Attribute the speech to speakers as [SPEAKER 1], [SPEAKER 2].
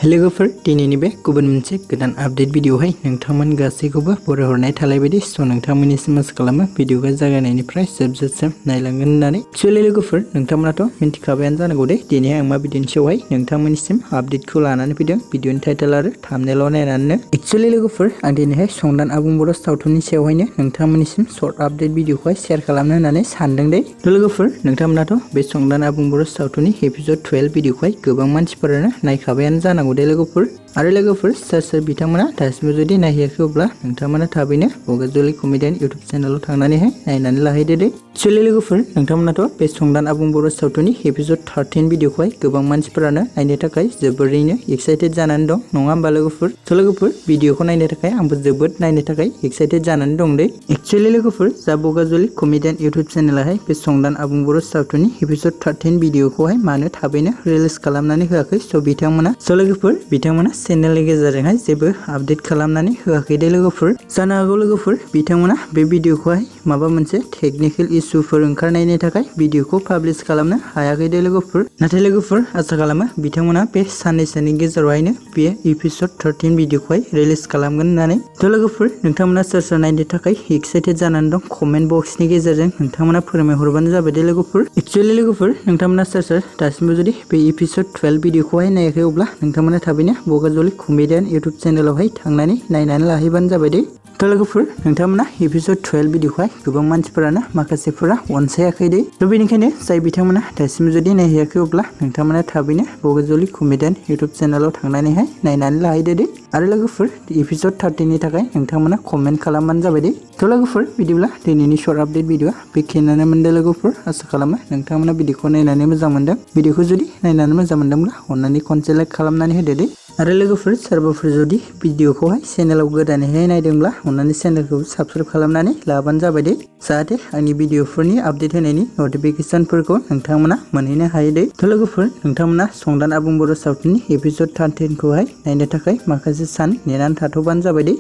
[SPEAKER 1] लोगोफोर दिनैनि बे गुबुन मोनसे गोदान आपडेट भिडिअहाय नोंथांमोन गासैखौबो बरायहरनाय थालायबायदि नोंथांमोननिसिम आसा खालामो भिडिअखौ जागायनायनिफ्राय जोबजासिम नायलांगोन होननानै। एक्चुअली लोगोफोर नोंथांमोनाथ' मिन्थिखाबायानो जानांगौ दे दिनैहाय आं मा भिडिअनि सायावहाय नोंथांमोननिसिम आपडेटखौ लानानै फैदों भिडिअनि टाइटेल आरो थाम्बनेइल नायनानैनो। एक्चुअली लोगोफोर आं दिनैहाय संदान आबुं बर' सावथुननि सायावहायनो नोंथांमोननिसिम सर्ट आपडेट भिडिअखौहाय शेयार खालामनो होननानै सानदों दे। लोगोफोर नोंथांमोनाथ' बे संदान आबुं बर' सावथुननि एपिसोड 12 भिडिअखौहाय गोबां मानसिफोरानो नायखाबायानो जानांगौ दे लोगोफोर। आरो लोगोफोर सोर बिथांमोना दासिमबो जुदि नायहैयाखै अब्ला नोंथांमोना थाबैनो बगाजुलि कमेडियान इउटुब चेनेलाव थांनानैहाय नायनानै लाहैदो दे। एक्चुअली लोगोफोर नोंथांमोनाथ' बे संदान आबुं बर' सावथुननि एपिसोड 13 भिडिअखौहाय गोबां मानसिफोरानो नायनो थाखाय जोबोरैनो एक्साइटेड जानानै दं नङा होमबा लोगोफोर। लोगोफोर भिडिअखौ नायनो थाखाय आंबो जोबोद नायनो थाखाय एक्साइटेड जानानै दं दे। एक्चुअली लोगोफोर जा बगाजुलि कमेडियान इउटुब चेनेलाहाय बे संदान आबुं बर' सावथुननि एपिसोड 13 भिडिअखौहाय मानो थाबैनो रिलिज खालामनानै होआखै लोगोफोर बिथांमोना चेनेलनि गेजेरजोंहाय जेबो आपडेट खालामनानै होआखै दे लोगोफोर। जानो हागौ लोगोफोर बिथांमोना बे भिडिअखौहाय माबा मोनसे टेकनिकेल इसुफोर ओंखारनायनि थाखाय भिडिअखौ पाब्लिश खालामनो हायाखै दे लोगोफोर। नाथाय लोगोफोर आसा खालामो बिथांमोना बे साननैसोनि गेजेरावहायनो बे एपिसोड 13 भिडिअखौहाय रिलिज खालामगोन होननानै। लोगोफोर नोंथांमोना सोर नायनो थाखाय एक्साइटेड जानानै दं कमेन्ट बक्सनि गेजेरजों नोंथांमोना फोरमायहरबानो जाबाय दे लोगोफोर। एक्चुअली लोगोफोर नोंथांमोना सोर दासिमबो जुदि बे एपिसोड 12 भिडिअखौहाय नायाखै अब्ला नोंथांमोना थाबैनो बगाजुलि कमेडियान इउटुब चेनेलावहाय थांनानै नायनानै लाहैबानो जाबाय दे। लोगोफोर नोंथांमोना एपिसोड 12 भिडिअखौहाय गोबां मानसिफोरानो माखासेफोरा अनसायाखै दे। बेनिखायनो जाय बिथांमोना दासिमबो जुदि नायहैयाखै अब्ला नोंथांमोना थाबैनो बगाजुलि कमेडियान इउटुब चेनेलाव थांनानैहाय नायनानै लाहैदो दे। आरो लोगोफोर एपिसोड 13 नि थाखाय नोंथांमोना कमेन्ट खालामबानो जाबाय दे। लोगोफोर बिदिब्ला दिनैनि सर्ट आपडेट भिडिअआ बेखिनियानो मोनदों लोगोफोर। आसा खालामो नोंथांमोना भिडिअखौ नायनानै मोजां मोनदों। भिडिअखौ जुदि नायनानै मोजां मोनदोंब्ला अननानै खनसे लाइक खालामनानै होदो दे। आरो लोगोफोर सोरबाफोर जुदि भिडिअखौहाय चेनेलाव गोदानैहाय नायदोंब्ला अननानै चेनेलखौ साबस्क्राइब खालामनानै लाबानो जाबाय दे। जाहाथे आंनि भिडिअफोरनि आपडेट होनायनि नटिफिकेसनफोरखौ नोंथांमोना मोनहैनो हायो दे। लोगोफोर नोंथांमोना संदान आबुं बर' सावथुननि एपिसोड 13खौहाय नायनो थाखाय माखासे सान नेनानै थाथ'बानो जाबाय दे।